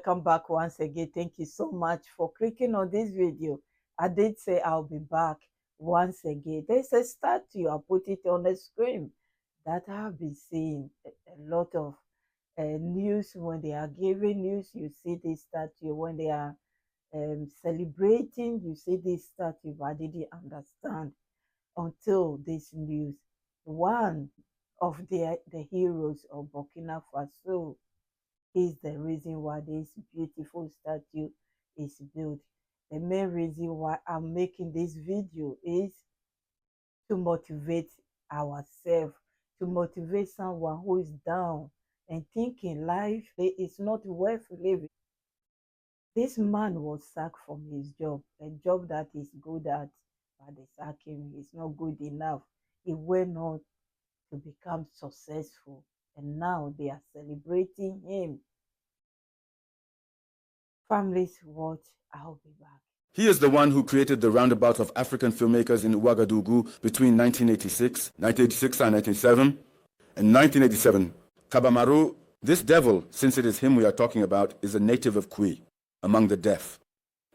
welcome back once again. Thank you so much for clicking on this video. I did say I'll be back once again. There's a statue, I put it on the screen, that I've been seeing a lot of news. When they are giving news, you see this statue. When they are celebrating, you see this statue. But I didn't understand until this news. One of the heroes of Burkina Faso is the reason why this beautiful statue is built. The main reason why I'm making this video is to motivate ourselves, to motivate someone who is down and thinking life is not worth living. This man was sacked from his job, a job that he's good at, but they sack him, he's not good enough. He went on to become successful, and now they are celebrating him. Families, watch, I'll be back. He is the one who created the roundabout of African filmmakers in Ouagadougou between 1986 and 1987. In 1987, Kaba DRABO, this devil, since it is him we are talking about, is a native of Kui, among the deaf.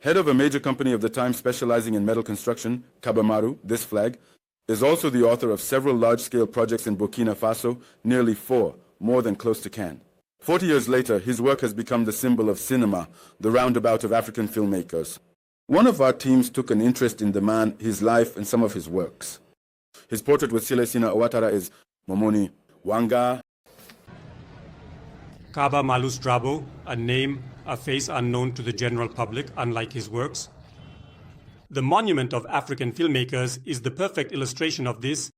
Head of a major company of the time specializing in metal construction, Kaba DRABO, this flag, is also the author of several large-scale projects in Burkina Faso, nearly 4, more than close to Cannes. 40 years later, his work has become the symbol of cinema, the roundabout of African filmmakers. One of our teams took an interest in the man, his life, and some of his works. His portrait with Celestina Ouattara is Momoni Wanga. Kaba DRABO, a name, a face unknown to the general public, unlike his works. The monument of African filmmakers is the perfect illustration of this.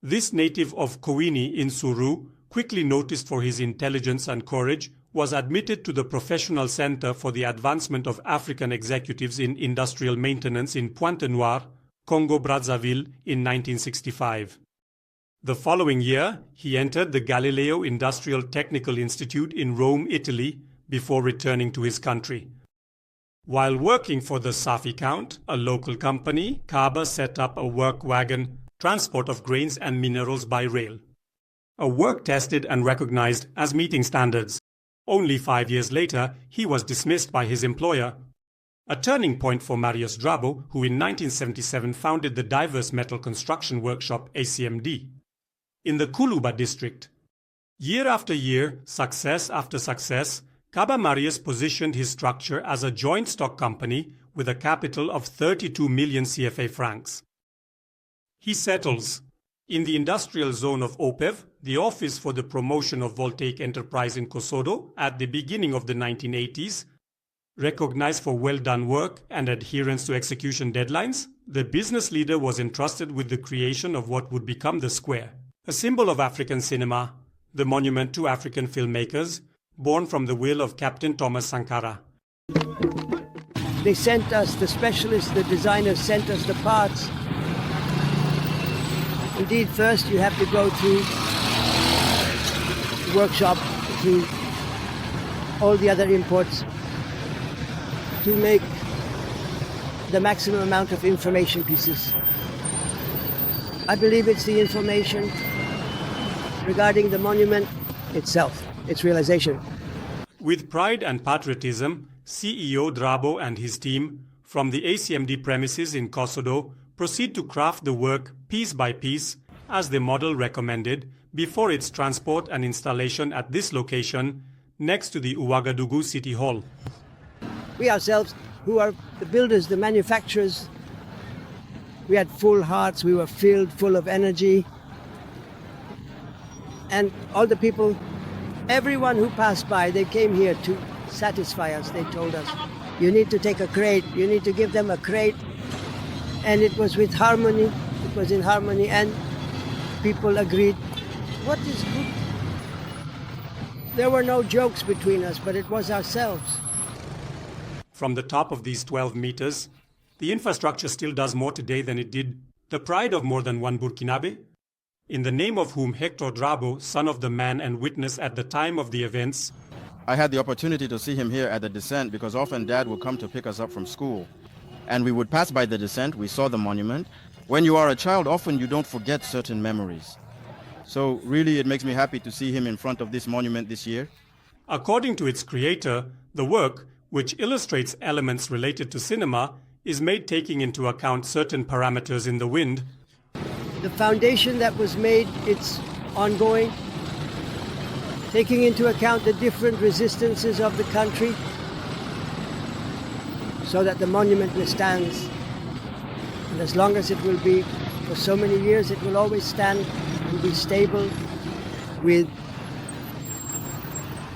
This native of Kouini in Suru, quickly noticed for his intelligence and courage, was admitted to the Professional Center for the Advancement of African Executives in Industrial Maintenance in Pointe-Noire, Congo-Brazzaville in 1965. The following year, he entered the Galileo Industrial Technical Institute in Rome, Italy, before returning to his country. While working for the Safi Count, a local company, Kaba set up a work wagon, transport of grains and minerals by rail. A work tested and recognized as meeting standards. Only 5 years later, he was dismissed by his employer. A turning point for Marius Drabo, who in 1977 founded the diverse metal construction workshop ACMD in the Kuluba district. Year after year, success after success, Kaba Marius positioned his structure as a joint stock company with a capital of 32 million CFA francs. He settles in the industrial zone of OPEV, the Office for the Promotion of Voltaic Enterprise in Kosodo, at the beginning of the 1980s. Recognized for well-done work and adherence to execution deadlines, the business leader was entrusted with the creation of what would become the Square, a symbol of African cinema, the monument to African filmmakers, born from the will of Captain Thomas Sankara. They sent us, the specialists, the designers sent us the parts. Indeed, first you have to go through the workshop, through all the other imports, to make the maximum amount of information pieces. I believe it's the information regarding the monument itself, its realization. With pride and patriotism, CEO Drabo and his team, from the ACMD premises in Kosodo, proceed to craft the work piece by piece as the model recommended before its transport and installation at this location next to the Ouagadougou City Hall. We ourselves, who are the builders, the manufacturers, we had full hearts, we were filled full of energy. And all the people, everyone who passed by, they came here to satisfy us. They told us, you need to take a crate, you need to give them a crate. And it was with harmony, it was in harmony, and people agreed. What is good? There were no jokes between us, but it was ourselves. From the top of these 12 meters, the infrastructure still does more today than it did. The pride of more than one Burkinabe, in the name of whom Hector Drabo, son of the man and witness at the time of the events. I had the opportunity to see him here at the descent because often Dad would come to pick us up from school. And we would pass by the descent, we saw the monument. When you are a child, often you don't forget certain memories. So really it makes me happy to see him in front of this monument this year. According to its creator, the work, which illustrates elements related to cinema, is made taking into account certain parameters in the wind. The foundation that was made, it's ongoing, taking into account the different resistances of the country so that the monument withstands. And as long as it will be for so many years, it will always stand and be stable with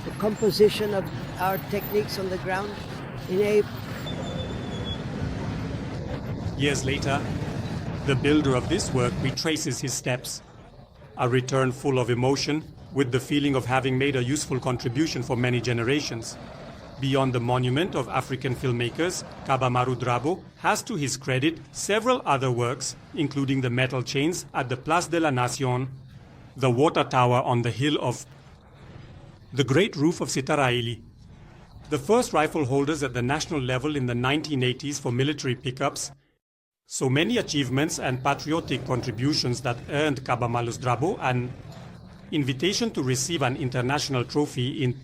the composition of our techniques on the ground in ape. Years later, the builder of this work retraces his steps, a return full of emotion, with the feeling of having made a useful contribution for many generations. Beyond the monument of African filmmakers, Kaba Drabo has to his credit several other works, including the metal chains at the Place de la Nation, the water tower on the hill of the Great Roof of Sitaraili, the first rifle holders at the national level in the 1980s for military pickups. So many achievements and patriotic contributions that earned Kaba Drabo an invitation to receive an international trophy in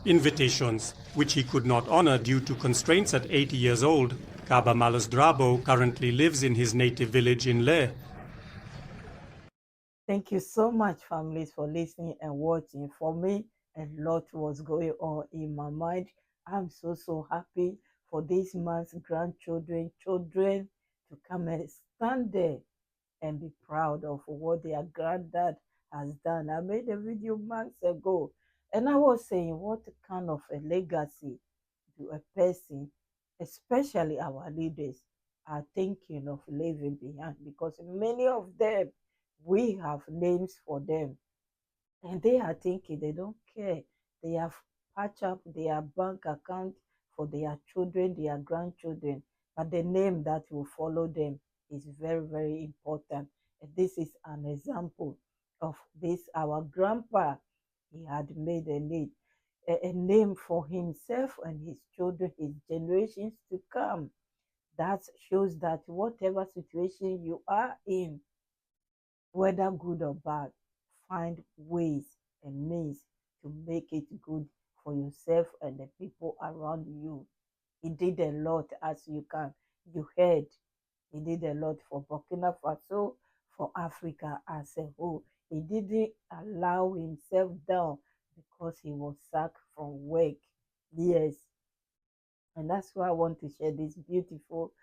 invitations, which he could not honor due to constraints at 80 years old. Kaba Drabo currently lives in his native village in Le. Thank you so much, families, for listening and watching. For me, a lot was going on in my mind. I'm so happy for this man's grandchildren, children to come and stand there and be proud of what their granddad has done. I made a video months ago, and I was saying, what kind of a legacy do a person, especially our leaders, are thinking of leaving behind? Because many of them, we have names for them, and they are thinking they don't care. They have patched up their bank account for their children, their grandchildren, but the name that will follow them is very important. And this is an example of this. Our grandpa, he had made a name for himself and his children, his generations to come. That shows that whatever situation you are in, whether good or bad, find ways and means to make it good for yourself and the people around you. He did a lot, as you heard. He did a lot for Burkina Faso, for Africa as a whole. He didn't allow himself down because he was sacked from work. Yes. And that's why I want to share this beautiful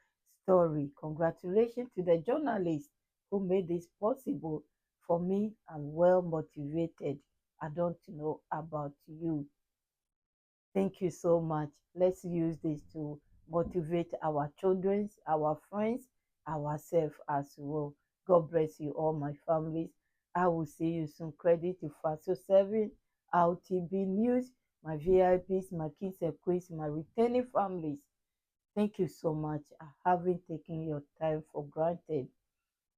story. Congratulations to the journalist who made this possible. For me, I'm well motivated. I don't know about you. Thank you so much. Let's use this to motivate our children, our friends, ourselves as well. God bless you all, my families. I will see you soon. Credit to Faso 7, RTB News, my VIPs, my kids and queens, my returning families. Thank you so much. I haven't taken your time for granted.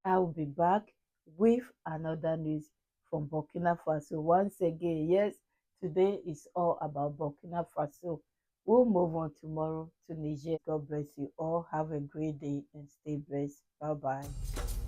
I will be back with another news from Burkina Faso. Once again, yes, today is all about Burkina Faso. We'll move on tomorrow to Niger. God bless you all. Have a great day and stay blessed. Bye-bye.